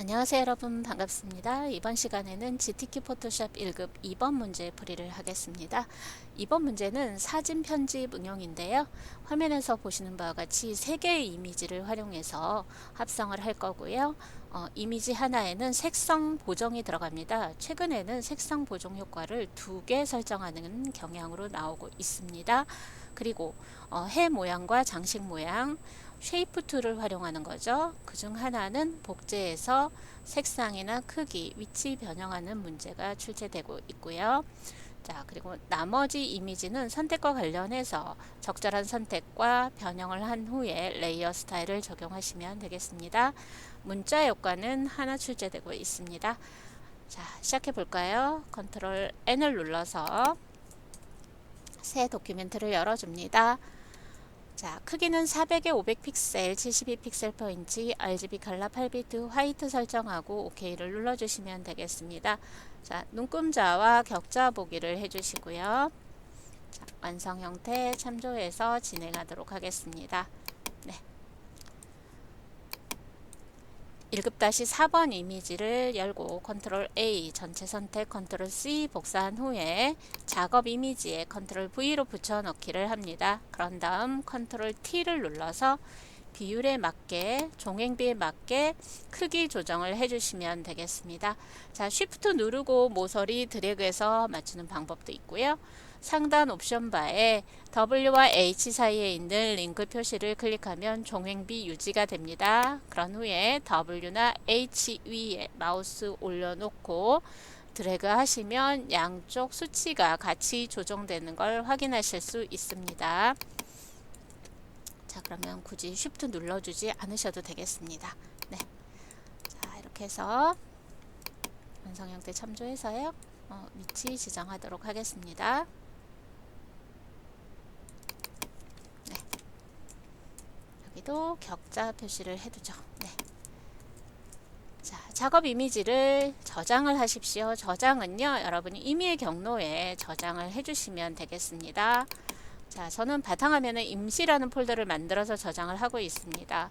안녕하세요 여러분, 반갑습니다. 이번 시간에는 GTK 포토샵 1급 2번 문제 풀이를 하겠습니다. 이번 문제는 사진 편집 응용인데요. 화면에서 보시는 바와 같이 3개의 이미지를 활용해서 합성을 할 거고요. 이미지 하나에는 색상 보정이 들어갑니다. 최근에는 색상 보정 효과를 2개 설정하는 경향으로 나오고 있습니다. 그리고 해 모양과 장식 모양, 쉐이프 툴을 활용하는 거죠. 그중 하나는 복제해서 색상이나 크기, 위치 변형하는 문제가 출제되고 있고요. 자, 그리고 나머지 이미지는 선택과 관련해서 적절한 선택과 변형을 한 후에 레이어 스타일을 적용하시면 되겠습니다. 문자 효과는 하나 출제되고 있습니다. 자, 시작해 볼까요? 컨트롤 N을 눌러서 새 도큐멘트를 열어줍니다. 자, 크기는 400에 500픽셀, 72픽셀/인치, RGB 칼라 8비트 화이트 설정하고 OK를 눌러주시면 되겠습니다. 자, 눈금자와 격자 보기를 해주시고요. 자, 완성 형태 참조해서 진행하도록 하겠습니다. 네. 1급-4번 이미지를 열고 컨트롤 A 전체 선택 컨트롤 C 복사한 후에 작업 이미지에 컨트롤 V로 붙여넣기를 합니다. 그런 다음 컨트롤 T를 눌러서 비율에 맞게 종횡비에 맞게 크기 조정을 해주시면 되겠습니다. 자, Shift 누르고 모서리 드래그해서 맞추는 방법도 있고요. 상단 옵션 바에 W와 H 사이에 있는 링크 표시를 클릭하면 종횡비 유지가 됩니다. 그런 후에 W나 H 위에 마우스 올려놓고 드래그 하시면 양쪽 수치가 같이 조정되는 걸 확인하실 수 있습니다. 자, 그러면 굳이 Shift 눌러주지 않으셔도 되겠습니다. 네. 자, 이렇게 해서 완성 형태 참조해서요. 위치 지정하도록 하겠습니다. 네. 여기도 격자 표시를 해두죠. 네. 자, 작업 이미지를 저장을 하십시오. 저장은요, 여러분이 임의의 경로에 저장을 해주시면 되겠습니다. 자, 저는 바탕화면에 임시라는 폴더를 만들어서 저장을 하고 있습니다.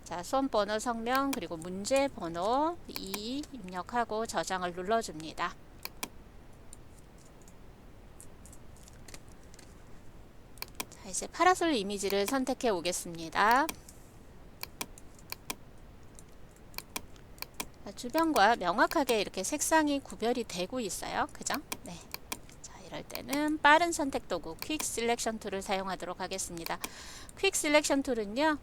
자, 수험번호, 성명, 그리고 문제 번호 2 입력하고 저장을 눌러줍니다. 자, 이제 파라솔 이미지를 선택해 오겠습니다. 자, 주변과 명확하게 이렇게 색상이 구별이 되고 있어요. 그죠? 네. 이럴 때는 빠른 선택 도구 퀵 셀렉션 툴을 사용하도록 하겠습니다. 퀵 셀렉션 툴은요,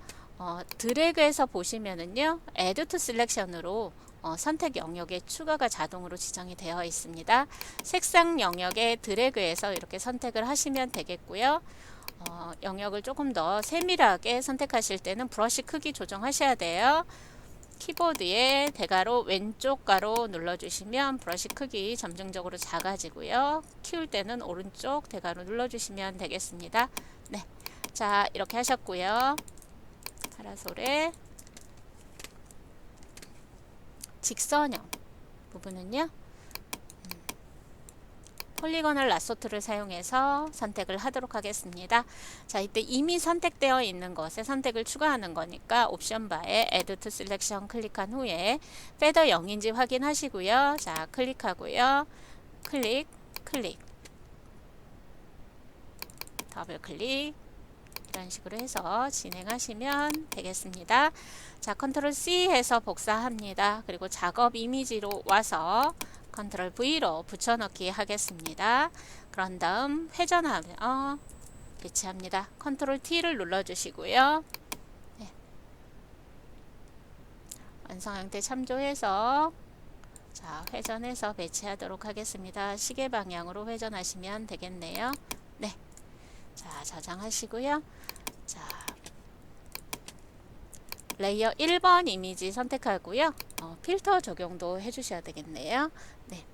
드래그해서 보시면은요, Add to Selection으로 선택 영역에 추가가 자동으로 지정이 되어 있습니다. 색상 영역에 드래그해서 이렇게 선택을 하시면 되겠고요. 영역을 조금 더 세밀하게 선택하실 때는 브러쉬 크기 조정하셔야 돼요. 키보드에 대괄호 왼쪽 가로 눌러주시면 브러쉬 크기 점증적으로 작아지고요. 키울 때는 오른쪽 대괄호 눌러주시면 되겠습니다. 네, 자, 이렇게 하셨고요. 파라솔의 직선형 부분은요, 폴리거널 라소트를 사용해서 선택을 하도록 하겠습니다. 자, 이때 이미 선택되어 있는 것에 선택을 추가하는 거니까 옵션 바에 Add to Selection 클릭한 후에 페더 0인지 확인하시고요. 자, 클릭하고요. 클릭, 더블 클릭, 이런 식으로 해서 진행하시면 되겠습니다. 자, 컨트롤 C 해서 복사합니다. 그리고 작업 이미지로 와서 컨트롤 V로 붙여넣기 하겠습니다. 그런 다음 회전하며 배치합니다. 컨트롤 T를 눌러주시고요. 네. 완성 형태 참조해서 자, 회전해서 배치하도록 하겠습니다. 시계 방향으로 회전하시면 되겠네요. 네. 자, 저장하시고요. 자, 레이어 1번 이미지 선택하고요. 필터 적용도 해주셔야 되겠네요. 네.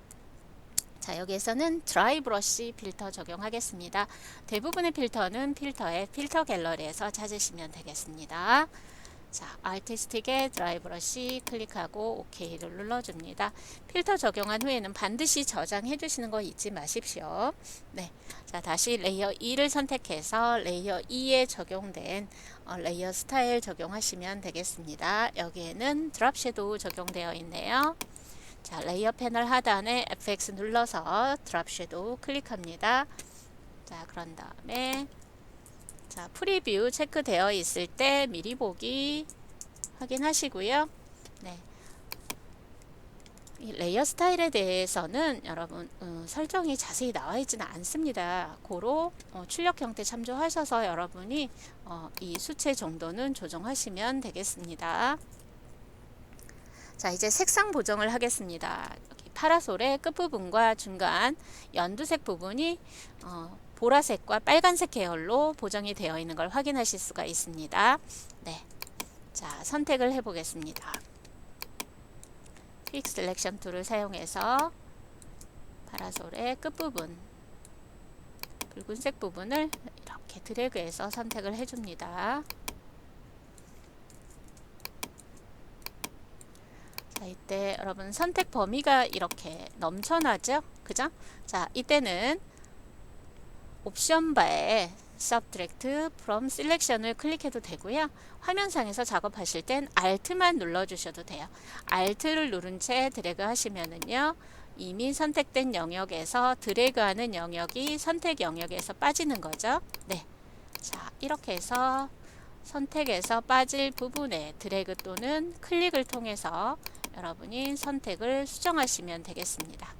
자, 여기에서는 드라이 브러쉬 필터 적용하겠습니다. 대부분의 필터는 필터의 필터 갤러리에서 찾으시면 되겠습니다. 자, 아티스틱에 드라이 브러쉬 클릭하고 OK를 눌러줍니다. 필터 적용한 후에는 반드시 저장해 주시는 거 잊지 마십시오. 네, 자, 다시 레이어 2를 선택해서 레이어 2에 적용된 레이어 스타일 적용하시면 되겠습니다. 여기에는 드랍 섀도우 적용되어 있네요. 자, 레이어 패널 하단에 FX 눌러서 드랍 섀도우 클릭합니다. 자, 그런 다음에 자, 프리뷰 체크되어 있을 때 미리 보기 확인하시고요. 네. 이 레이어 스타일에 대해서는 여러분 설정이 자세히 나와 있지는 않습니다. 고로 출력 형태 참조하셔서 여러분이 이 수채 정도는 조정하시면 되겠습니다. 자, 이제 색상 보정을 하겠습니다. 여기 파라솔의 끝부분과 중간 연두색 부분이 보라색과 빨간색 계열로 보정이 되어 있는 걸 확인하실 수가 있습니다. 네. 자, 선택을 해 보겠습니다. 퀵 셀렉션 툴을 사용해서 파라솔의 끝부분, 붉은색 부분을 이렇게 드래그해서 선택을 해 줍니다. 자, 이때 여러분 선택 범위가 이렇게 넘쳐나죠? 그죠? 자, 이때는 옵션 바에 Subtract from Selection을 클릭해도 되고요. 화면상에서 작업하실 땐 Alt만 눌러주셔도 돼요. Alt를 누른 채 드래그 하시면은요. 이미 선택된 영역에서 드래그하는 영역이 선택 영역에서 빠지는 거죠. 네. 자, 이렇게 해서 선택에서 빠질 부분에 드래그 또는 클릭을 통해서 여러분이 선택을 수정하시면 되겠습니다.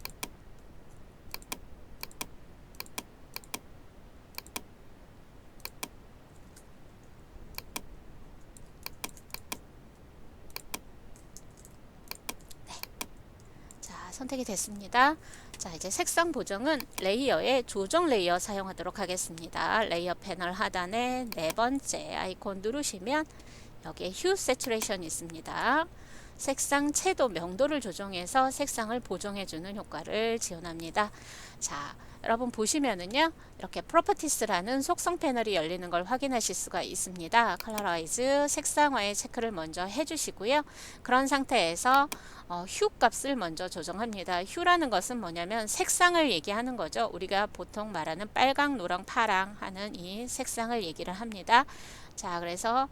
선택이 됐습니다. 자, 이제 색상 보정은 레이어에 조정 레이어 사용하도록 하겠습니다. 레이어 패널 하단에 네 번째 아이콘 누르시면 여기에 휴 세츄레이션 있습니다. 색상 채도 명도를 조정해서 색상을 보정해주는 효과를 지원합니다. 자, 여러분 보시면은요, 이렇게 프로퍼티스라는 속성 패널이 열리는 걸 확인하실 수가 있습니다. 컬러라이즈 색상화의 체크를 먼저 해주시고요. 그런 상태에서 휴 값을 먼저 조정합니다. 휴라는 것은 뭐냐면 색상을 얘기하는 거죠. 우리가 보통 말하는 빨강, 노랑, 파랑 하는 이 색상을 얘기를 합니다. 자, 그래서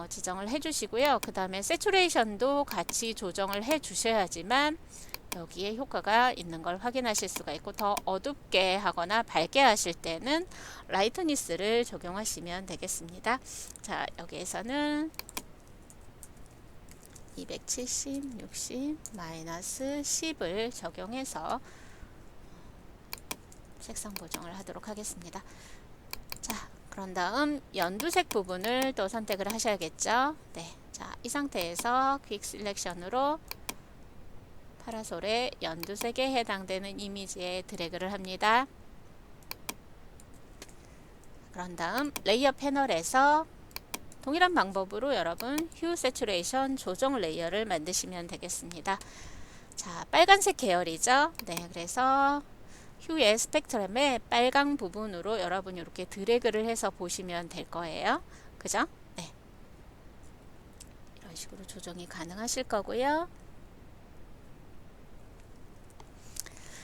지정을 해주시고요. 그 다음에 세츄레이션도 같이 조정을 해주셔야지만 여기에 효과가 있는 걸 확인하실 수가 있고, 더 어둡게 하거나 밝게 하실 때는 라이트니스를 적용하시면 되겠습니다. 자, 여기에서는 270, 60, 마이너스 10을 적용해서 색상 보정을 하도록 하겠습니다. 자, 그런 다음 연두색 부분을 또 선택을 하셔야겠죠. 네, 자, 이 상태에서 퀵 셀렉션으로 파라솔의 연두색에 해당되는 이미지에 드래그를 합니다. 그런 다음 레이어 패널에서 동일한 방법으로 여러분 휴 세츄레이션 조정 레이어를 만드시면 되겠습니다. 자, 빨간색 계열이죠. 네, 그래서 휴의 스펙트럼의 빨강 부분으로 여러분이 이렇게 드래그를 해서 보시면 될 거예요. 그죠? 네. 이런 식으로 조정이 가능하실 거고요.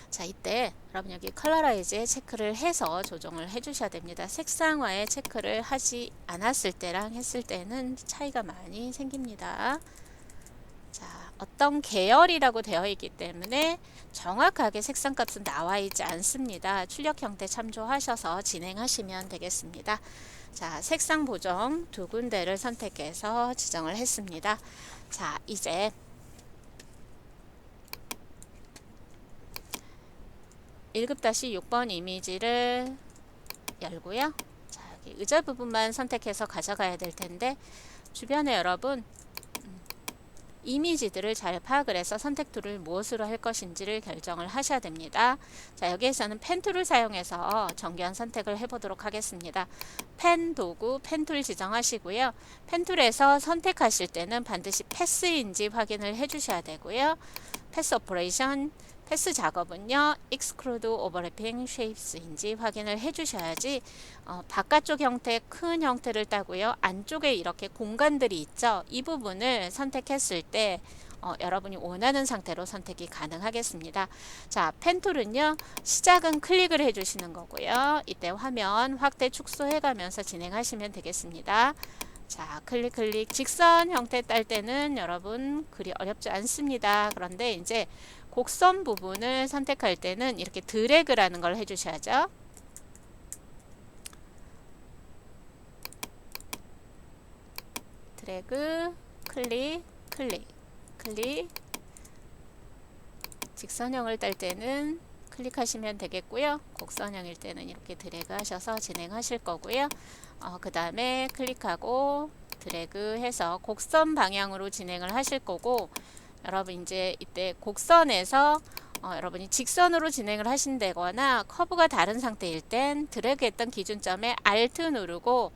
자, 이때 여러분 여기 컬러라이즈에 체크를 해서 조정을 해 주셔야 됩니다. 색상화에 체크를 하지 않았을 때랑 했을 때는 차이가 많이 생깁니다. 자, 어떤 계열이라고 되어 있기 때문에 정확하게 색상 값은 나와 있지 않습니다. 출력 형태 참조하셔서 진행하시면 되겠습니다. 자, 색상 보정 두 군데를 선택해서 지정을 했습니다. 자, 이제 1급-6번 이미지를 열고요. 자, 여기 의자 부분만 선택해서 가져가야 될 텐데 주변에 여러분 이미지들을 잘 파악을 해서 선택 툴을 무엇으로 할 것인지를 결정을 하셔야 됩니다. 자, 여기에서는 펜 툴을 사용해서 정교한 선택을 해보도록 하겠습니다. 펜 도구, 펜 툴 지정하시고요. 펜 툴에서 선택하실 때는 반드시 패스인지 확인을 해주셔야 되고요. 패스 오퍼레이션 패스 작업은요, Exclude Overlapping Shapes인지 확인을 해주셔야지 바깥쪽 형태, 큰 형태를 따고요. 안쪽에 이렇게 공간들이 있죠. 이 부분을 선택했을 때 여러분이 원하는 상태로 선택이 가능하겠습니다. 자, 펜 툴은요, 시작은 클릭을 해주시는 거고요. 이때 화면 확대 축소해 가면서 진행하시면 되겠습니다. 자, 클릭 직선 형태 딸 때는 여러분 그리 어렵지 않습니다. 그런데 이제 곡선 부분을 선택할 때는 이렇게 드래그라는 걸 해주셔야죠. 드래그, 클릭, 직선형을 딸 때는 클릭하시면 되겠고요. 곡선형일 때는 이렇게 드래그 하셔서 진행하실 거고요. 그 다음에 클릭하고 드래그 해서 곡선 방향으로 진행을 하실 거고, 여러분 이제 이때 곡선에서 여러분이 직선으로 진행을 하신다거나 커브가 다른 상태일 땐 드래그 했던 기준점에 Alt 누르고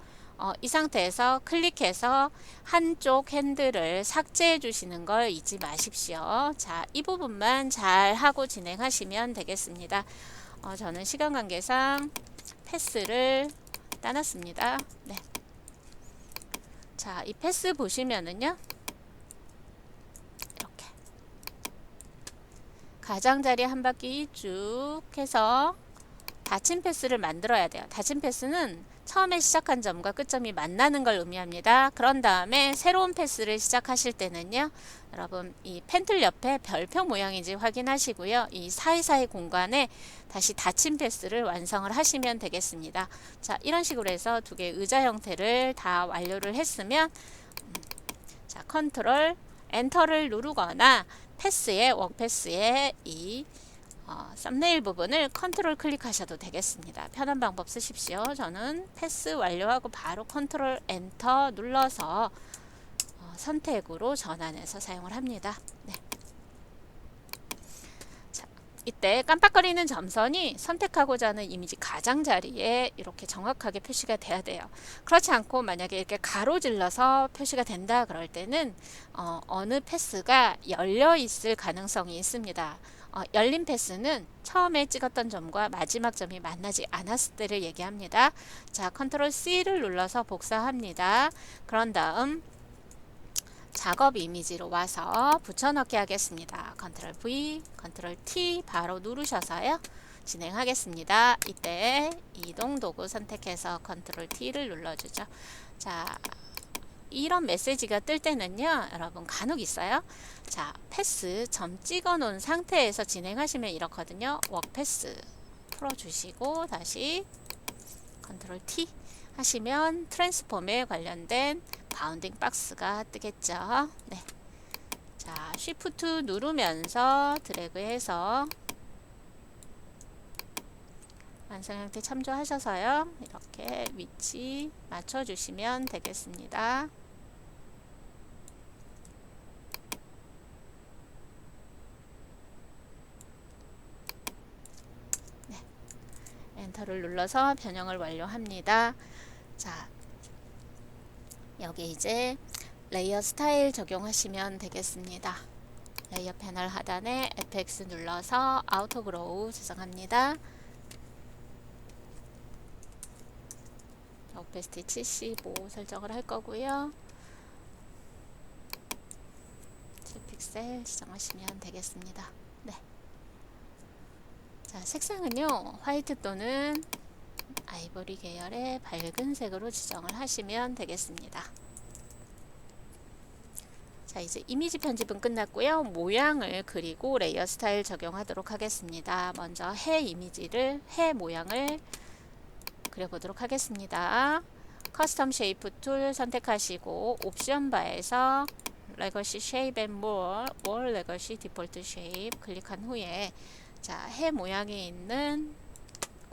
이 상태에서 클릭해서 한쪽 핸들을 삭제해 주시는 걸 잊지 마십시오. 자, 이 부분만 잘 하고 진행하시면 되겠습니다. 저는 시간 관계상 패스를 따놨습니다. 네. 자, 이 패스 보시면은요, 이렇게 가장자리 한 바퀴 쭉 해서 닫힌 패스를 만들어야 돼요. 닫힌 패스는 처음에 시작한 점과 끝점이 만나는 걸 의미합니다. 그런 다음에 새로운 패스를 시작하실 때는요, 여러분 이 펜틀 옆에 별표 모양인지 확인하시고요. 이 사이사이 공간에 다시 닫힌 패스를 완성을 하시면 되겠습니다. 자, 이런 식으로 해서 두 개의 의자 형태를 다 완료를 했으면 자, 컨트롤 엔터를 누르거나 패스에 워크패스에 이 썸네일 부분을 컨트롤 클릭하셔도 되겠습니다. 편한 방법 쓰십시오. 저는 패스 완료하고 바로 컨트롤 엔터 눌러서 선택으로 전환해서 사용을 합니다. 네. 자, 이때 깜빡거리는 점선이 선택하고자 하는 이미지 가장자리에 이렇게 정확하게 표시가 돼야 돼요. 그렇지 않고 만약에 이렇게 가로질러서 표시가 된다 그럴 때는 어느 패스가 열려 있을 가능성이 있습니다. 열린 패스는 처음에 찍었던 점과 마지막 점이 만나지 않았을 때를 얘기합니다. 자, 컨트롤 C를 눌러서 복사합니다. 그런 다음 작업 이미지로 와서 붙여넣기 하겠습니다. 컨트롤 V, 컨트롤 T 바로 누르셔서요. 진행하겠습니다. 이때 이동 도구 선택해서 컨트롤 T를 눌러주죠. 자, 이런 메시지가 뜰 때는요, 여러분 간혹 있어요. 자, 패스 점 찍어 놓은 상태에서 진행하시면 이렇거든요. 워크패스 풀어주시고 다시 컨트롤 T 하시면 트랜스폼에 관련된 바운딩 박스가 뜨겠죠. 네. 자, 쉬프트 누르면서 드래그해서 완성 형태 참조하셔서요. 이렇게 위치 맞춰주시면 되겠습니다. 네. 엔터를 눌러서 변형을 완료합니다. 자, 여기 이제 레이어 스타일 적용하시면 되겠습니다. 레이어 패널 하단에 FX 눌러서 아우터 그로우 지정합니다. 오페시티 75 설정을 할 거고요. 7픽셀 지정하시면 되겠습니다. 네. 자, 색상은요, 화이트 또는 아이보리 계열의 밝은 색으로 지정을 하시면 되겠습니다. 자, 이제 이미지 편집은 끝났고요. 모양을 그리고 레이어 스타일 적용하도록 하겠습니다. 먼저 해 이미지를, 해 모양을 그려보도록 하겠습니다. 커스텀 쉐이프 툴 선택하시고 옵션 바에서 레거시 쉐입 앤 몰, 월 레거시 디폴트 쉐입 클릭한 후에 자, 해 모양이 있는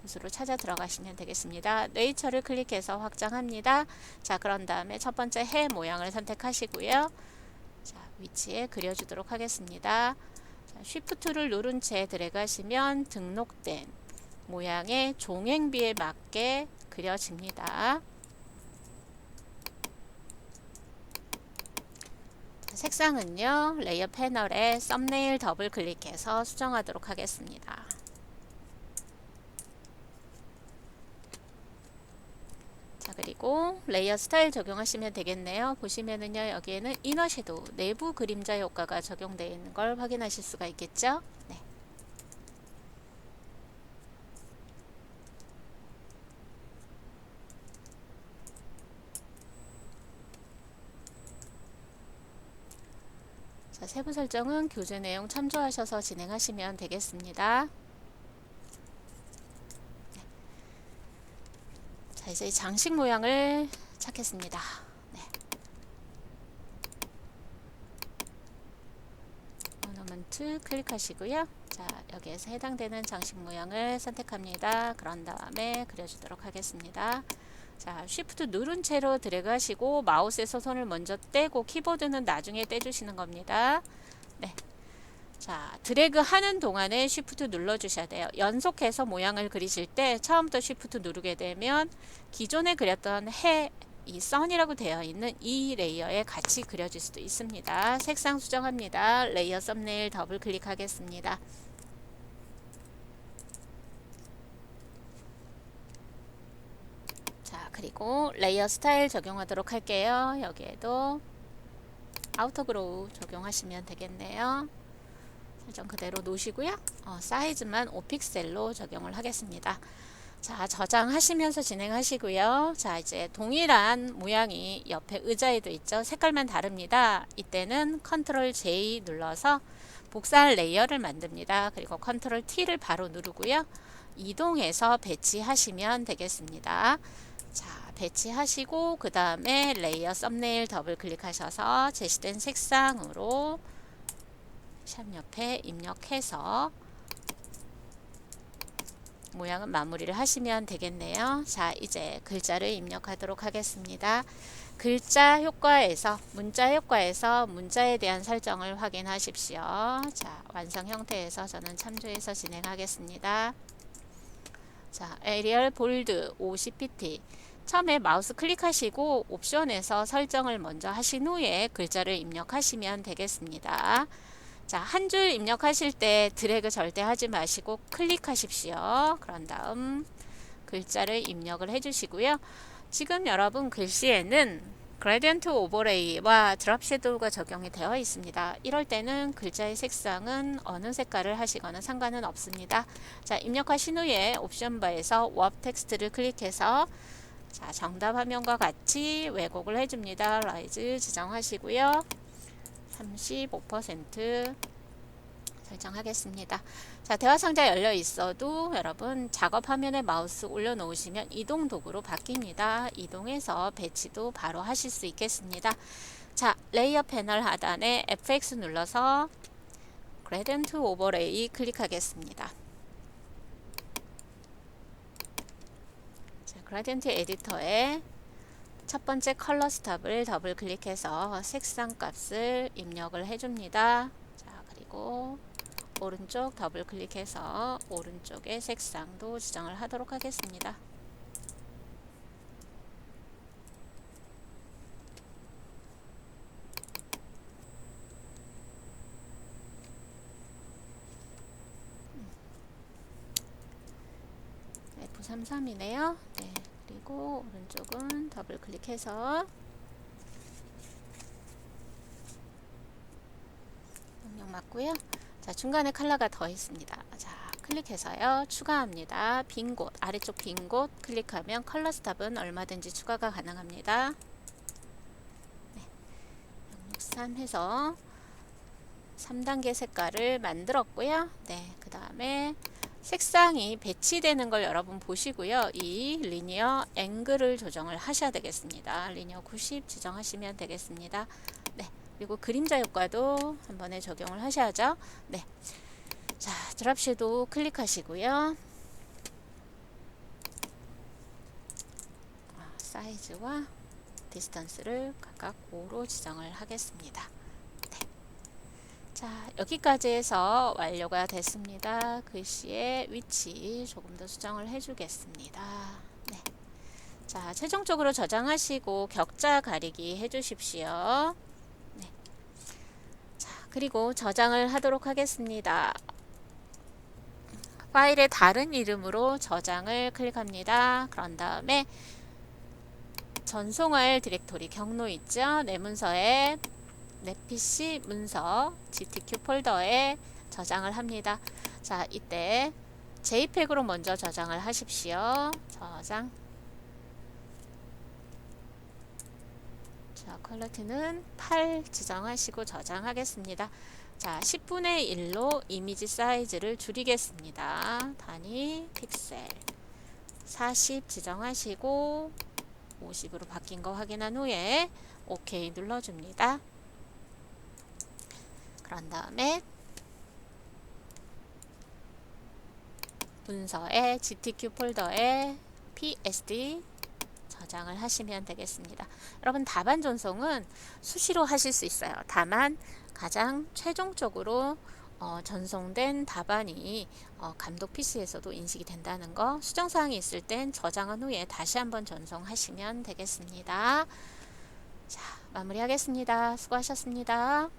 곳으로 찾아 들어가시면 되겠습니다. 네이처를 클릭해서 확장합니다. 자, 그런 다음에 첫 번째 해 모양을 선택하시고요. 자, 위치에 그려주도록 하겠습니다. 자, 쉬프트를 누른 채 드래그 하시면 등록된 모양의 종횡비에 맞게 그려집니다. 색상은요, 레이어 패널에 썸네일 더블 클릭해서 수정하도록 하겠습니다. 자, 그리고 레이어 스타일 적용하시면 되겠네요. 보시면은요, 여기에는 이너 섀도우, 내부 그림자 효과가 적용되어 있는 걸 확인하실 수가 있겠죠? 네. 자, 세부 설정은 교재 내용 참조하셔서 진행하시면 되겠습니다. 네. 자, 이제 장식 모양을 찾겠습니다. 네. 오너먼트 클릭하시고요. 자, 여기에서 해당되는 장식 모양을 선택합니다. 그런 다음에 그려주도록 하겠습니다. 자, 쉬프트 누른 채로 드래그 하시고 마우스에서 손을 먼저 떼고 키보드는 나중에 떼주시는 겁니다. 네. 자, 드래그 하는 동안에 쉬프트 눌러 주셔야 돼요. 연속해서 모양을 그리실 때 처음부터 쉬프트 누르게 되면 기존에 그렸던 이 선이라고 되어 있는 이 레이어에 같이 그려질 수도 있습니다. 색상 수정합니다. 레이어 썸네일 더블 클릭하겠습니다. 자, 그리고 레이어 스타일 적용하도록 할게요. 여기에도 아우터 그로우 적용하시면 되겠네요. 설정 그대로 놓으시고요. 사이즈만 5픽셀로 적용을 하겠습니다. 자, 저장하시면서 진행하시고요. 자, 이제 동일한 모양이 옆에 의자에도 있죠. 색깔만 다릅니다. 이때는 컨트롤 J 눌러서 복사할 레이어를 만듭니다. 그리고 컨트롤 T를 바로 누르고요. 이동해서 배치하시면 되겠습니다. 자, 배치하시고 그 다음에 레이어 썸네일 더블 클릭하셔서 제시된 색상으로 샵 옆에 입력해서 모양은 마무리를 하시면 되겠네요. 자, 이제 글자를 입력하도록 하겠습니다. 글자 효과에서 문자 효과에서 문자에 대한 설정을 확인하십시오. 자, 완성 형태에서 저는 참조해서 진행하겠습니다. 자, 에리얼 볼드 50pt 처음에 마우스 클릭하시고 옵션에서 설정을 먼저 하신 후에 글자를 입력하시면 되겠습니다. 자, 한 줄 입력하실 때 드래그 절대 하지 마시고 클릭하십시오. 그런 다음 글자를 입력을 해주시고요. 지금 여러분 글씨에는 그레디언트 오버레이와 드롭 섀도우가 적용이 되어 있습니다. 이럴 때는 글자의 색상은 어느 색깔을 하시거나 상관은 없습니다. 자, 입력하신 후에 옵션 바에서 웹 텍스트를 클릭해서 자, 정답 화면과 같이 왜곡을 해줍니다. 라이즈 지정하시고요. 35% 설정하겠습니다. 자, 대화 상자 열려 있어도 여러분 작업 화면에 마우스 올려놓으시면 이동 도구로 바뀝니다. 이동해서 배치도 바로 하실 수 있겠습니다. 자, 레이어 패널 하단에 FX 눌러서 그레디언트 오버레이 클릭하겠습니다. 자, 그레디언트 에디터에 첫 번째 컬러 스탑을 더블 클릭해서 색상 값을 입력을 해줍니다. 자, 그리고 오른쪽 더블 클릭해서 오른쪽의 색상도 지정을 하도록 하겠습니다. F33이네요. 네, 그리고 오른쪽은 더블 클릭해서 명령 맞고요. 자, 중간에 컬러가 더 있습니다. 자, 클릭해서요. 추가합니다. 빈 곳, 아래쪽 빈 곳 클릭하면 컬러 스탑은 얼마든지 추가가 가능합니다. 네, 063 해서 3단계 색깔을 만들었고요. 네, 그 다음에 색상이 배치되는 걸 여러분 보시고요. 이 리니어 앵글을 조정을 하셔야 되겠습니다. 리니어 90 지정하시면 되겠습니다. 네, 그리고 그림자 효과도 한 번에 적용을 하셔야죠. 네, 자, 드롭 섀도우 클릭하시고요. 사이즈와 디스턴스를 각각 5로 지정을 하겠습니다. 자, 여기까지 해서 완료가 됐습니다. 글씨의 위치 조금 더 수정을 해주겠습니다. 네. 자, 최종적으로 저장하시고 격자 가리기 해주십시오. 네. 그리고 저장을 하도록 하겠습니다. 파일의 다른 이름으로 저장을 클릭합니다. 그런 다음에 전송할 디렉토리 경로 있죠? 내 문서에 내 PC 문서 GTQ 폴더에 저장을 합니다. 자, 이때 JPEG으로 먼저 저장을 하십시오. 저장. 자, 퀄리티는 8 지정하시고 저장하겠습니다. 자, 10분의 1로 이미지 사이즈를 줄이겠습니다. 단위 픽셀 40 지정하시고 50으로 바뀐 거 확인한 후에 OK 눌러줍니다. 그런 다음에 문서에 GTQ 폴더에 PSD 저장을 하시면 되겠습니다. 여러분 답안 전송은 수시로 하실 수 있어요. 다만 가장 최종적으로 전송된 답안이 감독 PC에서도 인식이 된다는 거, 수정사항이 있을 땐 저장한 후에 다시 한번 전송하시면 되겠습니다. 자, 마무리하겠습니다. 수고하셨습니다.